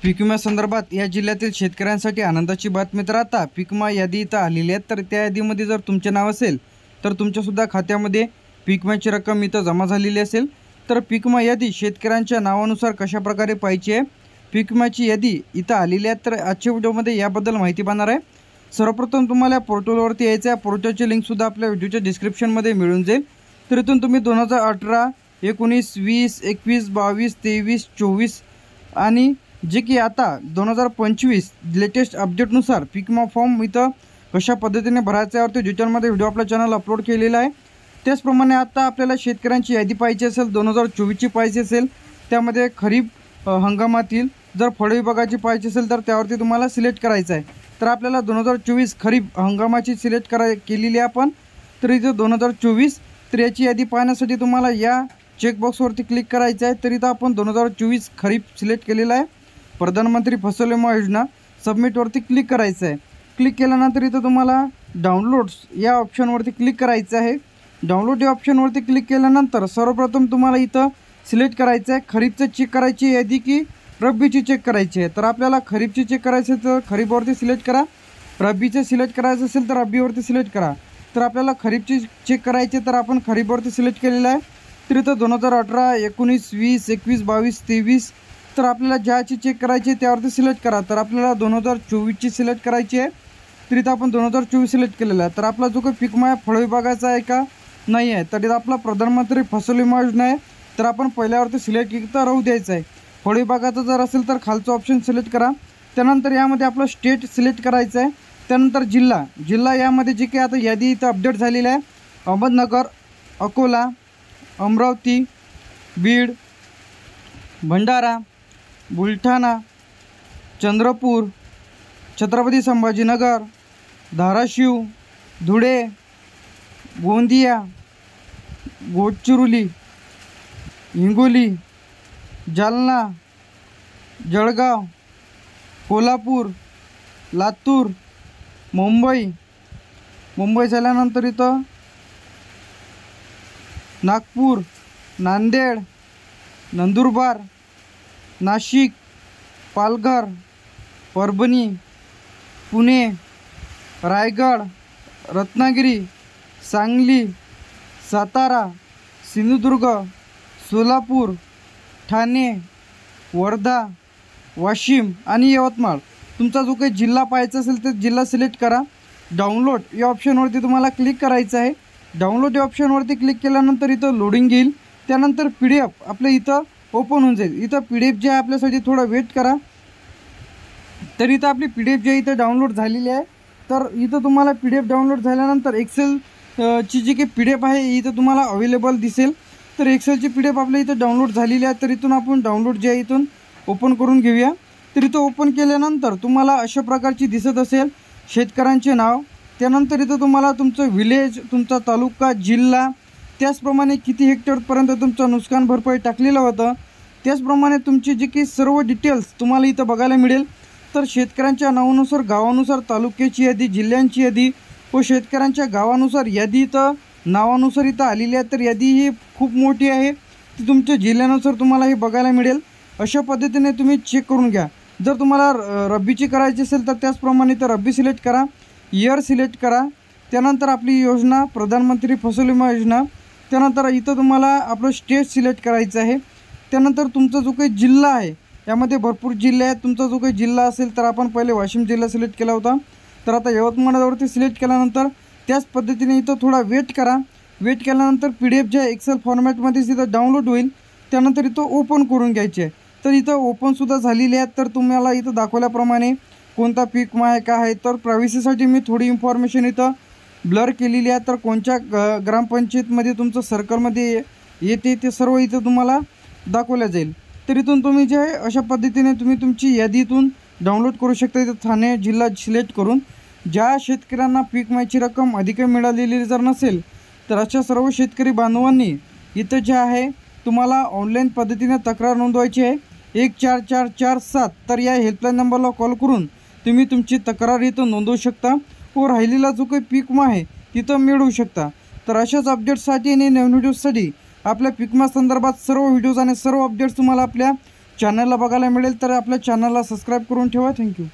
पीक विम्यासंदर्भात या जिल्ह्यातील शेतकऱ्यांसाठी आनंदाची बातमी. तर आता पीक विमा यादी इथं आलेली आहे. तर त्या यादीमध्ये जर तुमचे नाव असेल तर तुमच्यासुद्धा खात्यामध्ये पीक विम्याची रक्कम इथं जमा झालेली असेल. तर पीक विमा यादी शेतकऱ्यांच्या नावानुसार कशाप्रकारे पाहिजे आहे, पीक विम्याची यादी इथं आलेली आहे. तर आजच्या व्हिडिओमध्ये याबद्दल माहिती पाहणार आहे. सर्वप्रथम तुम्हाला पोर्टलवरती यायचं आहे. पोर्टलची लिंकसुद्धा आपल्या व्हिडिओच्या डिस्क्रिप्शनमध्ये मिळून जाईल. तर इथून तुम्ही 2018, 19, 20, 21, 22, 23, 24 आणि जे की आता 2025 लेटेस्ट अपडेटनुसार पीक विमा फॉर्म इथं कशा पद्धतीने भरायचा यावरती डिटेलमध्ये व्हिडिओ आपल्या चॅनल अपलोड केलेला आहे. त्याचप्रमाणे आता आपल्याला शेतकऱ्यांची यादी पाहिजे असेल, 2024ची पाहिजे असेल, त्यामध्ये खरीप हंगामातील जर फळविभागाची पाहिजे असेल तर त्यावरती तुम्हाला सिलेक्ट करायचं आहे. तर आपल्याला 2024 खरीप हंगामाची सिलेक्ट केलेली आहे आपण. तर इथं 2024 तर याची यादी पाहण्यासाठी तुम्हाला या चेकबॉक्सवरती क्लिक करायचं आहे. तर इथं आपण 2024 खरीप सिलेक्ट केलेला आहे. प्रधानमंत्री फसल विमा योजना सबमिटवरती क्लिक करायचं आहे. क्लिक केल्यानंतर इथं तुम्हाला डाउनलोड्स या ऑप्शनवरती क्लिक करायचं आहे. डाउनलोड या ऑप्शनवरती क्लिक केल्यानंतर सर्वप्रथम तुम्हाला इथं सिलेक्ट करायचं आहे खरीपचं चेक करायची यादी की रब्बीची चेक करायची आहे. तर आपल्याला खरीपची चेक करायची तर खरीपवरती सिलेक्ट करा, रब्बीचे सिलेक्ट करायचं असेल तर रब्बीवरती सिलेक्ट करा. तर आपल्याला खरीपची चेक करायची तर आपण खरीपवरती सिलेक्ट केलेलं आहे. तर इथं 2018, 19, 20, 21, 22, 23 तर आपल्याला ज्याची चेक करायची आहे त्यावरती सिलेक्ट करा. तर आपल्याला 2024ची सिलेक्ट करायची आहे. तर इथं आपण 2024 सिलेक्ट केलेला आहे. तर आपला जो काही पीक विमा फळ विभागाचा आहे का नाही आहे, तर इथं आपला प्रधानमंत्री फसल विमा योजना आहे. तर आपण पहिल्यावरती सिलेक्ट इथं राहू द्यायचं आहे. फळ विभागाचं जर असेल तर खालचं ऑप्शन सिलेक्ट करा. त्यानंतर यामध्ये आपलं स्टेट सिलेक्ट करायचं आहे. त्यानंतर जिल्हा यामध्ये जे काही आता यादी इथं अपडेट झालेली आहे, अहमदनगर, अकोला, अमरावती, बीड, भंडारा, बुलढाणा, चंद्रपूर, छत्रपती संभाजीनगर, धाराशिव, धुळे, गोंदिया, गडचिरोली, हिंगोली, जालना, जळगाव, कोल्हापूर, लातूर, मुंबई झाल्यानंतर इथं नागपूर, नांदेड, नंदुरबार, नाशिक, पालघर, परभणी, पुणे, रायगड, रत्नागिरी, सांगली, सातारा, सिंधुदुर्ग, सोलापूर, ठाणे, वर्धा, वाशिम आणि यवतमाळ. तुमचा जो काही जिल्हा पाहायचा असेल तर जिल्हा सिलेक्ट करा. डाउनलोड या ऑप्शनवरती तुम्हाला क्लिक करायचं आहे. डाउनलोड या ऑप्शनवरती क्लिक केल्यानंतर इथं लोडिंग येईल. त्यानंतर PDF आपल्या इथं ओपन होऊन जाईल. इथं PDF जे आहे आपल्यासाठी थोडा वेट करा. तर इथं आपली PDF जी आहे इथं डाउनलोड झालेली आहे. तर इथं तुम्हाला PDF डाउनलोड झाल्यानंतर एक्सेल ची जी काही PDF आहे इथं तुम्हाला अवेलेबल दिसेल. तर एक्सेलची PDF आपल्या इथं डाउनलोड झालेली आहे. तर इथून आपण डाउनलोड जे आहे इथून ओपन करून घेऊया. तर इथं ओपन केल्यानंतर तुम्हाला अशा प्रकारची दिसत असेल शेतकऱ्यांचे नाव. त्यानंतर इथं तुम्हाला तुमचं विलेज, तुमचा तालुका, जिल्हा, त्याचप्रमाणे किती हेक्टरपर्यंत तुमचं नुकसान भरपाई टाकलेलं होतं, त्याचप्रमाणे तुमची जी काही सर्व डिटेल्स तुम्हाला इथं बघायला मिळेल. तर शेतकऱ्यांच्या नावानुसार, गावानुसार तालुक्याची यादी, जिल्ह्यांची यादी व शेतकऱ्यांच्या गावानुसार यादी इथं नावानुसार इथं आलेली आहे. तर यादी ही खूप मोठी आहे. ती तुमच्या जिल्ह्यानुसार तुम्हाला हे बघायला मिळेल. अशा पद्धतीने तुम्ही चेक करून घ्या. जर तुम्हाला रब्बीची करायची असेल तर त्याचप्रमाणे इथं रब्बी सिलेक्ट करा, इयर सिलेक्ट करा. त्यानंतर आपली योजना प्रधानमंत्री फसल विमा योजना. त्यानंतर इथं तुम्हाला आपलं स्टेट सिलेक्ट करायचं आहे. त्यानंतर तुमचा जो काही जिल्हा आहे, यामध्ये भरपूर जिल्हे आहेत. तुमचा जो काही जिल्हा असेल तर आपण पहिले वाशिम जिल्हा सिलेक्ट केला होता. तर आता यवतमाळवरती सिलेक्ट केल्यानंतर त्याच पद्धतीने इथं थोडा वेट करा. वेट केल्यानंतर PDF जे आहे एक्सेल फॉर्मॅटमध्ये इथं डाउनलोड होईल. त्यानंतर इथं ओपन करून घ्यायचे आहे. तर इथं ओपनसुद्धा झालेली आहेत. तर तुम्हाला इथं दाखवल्याप्रमाणे कोणता पीक विमा आहे का आहे. तर प्रायव्हसीसाठी मी थोडी इन्फॉर्मेशन इथं ब्लर केलेली आहे. तर कोणत्या ग्रामपंचायतमध्ये तुमचं सर्कलमध्ये येते ते सर्व इथं तुम्हाला दाखवल्या जाईल. तर इथून तुम्ही जे आहे अशा पद्धतीने तुम्ही तुमची यादीतून डाउनलोड करू शकता. इथं ठाणे जिल्हा सिलेक्ट करून ज्या शेतकऱ्यांना पीक विम्याची रक्कम अधिक मिळालेली जर नसेल तर अशा सर्व शेतकरी बांधवांनी इथं जे आहे तुम्हाला ऑनलाईन पद्धतीने तक्रार नोंदवायची आहे 14447. तर या हेल्पलाईन नंबरला कॉल करून तुम्ही तुमची तक्रार इथं नोंदवू शकता व राहिलेला जो काही पीक विमा आहे तिथं मिळवू शकता. तर अशाच अपडेट्ससाठी आणि नवीन व्हिडिओसाठी आपल्या पीक विमा संदर्भात सर्व व्हिडिओज आणि सर्व अपडेट्स तुम्हाला आपल्या चॅनलला बघायला मिळेल. तर आपल्या चॅनलला सबस्क्राईब करून ठेवा. थँक्यू.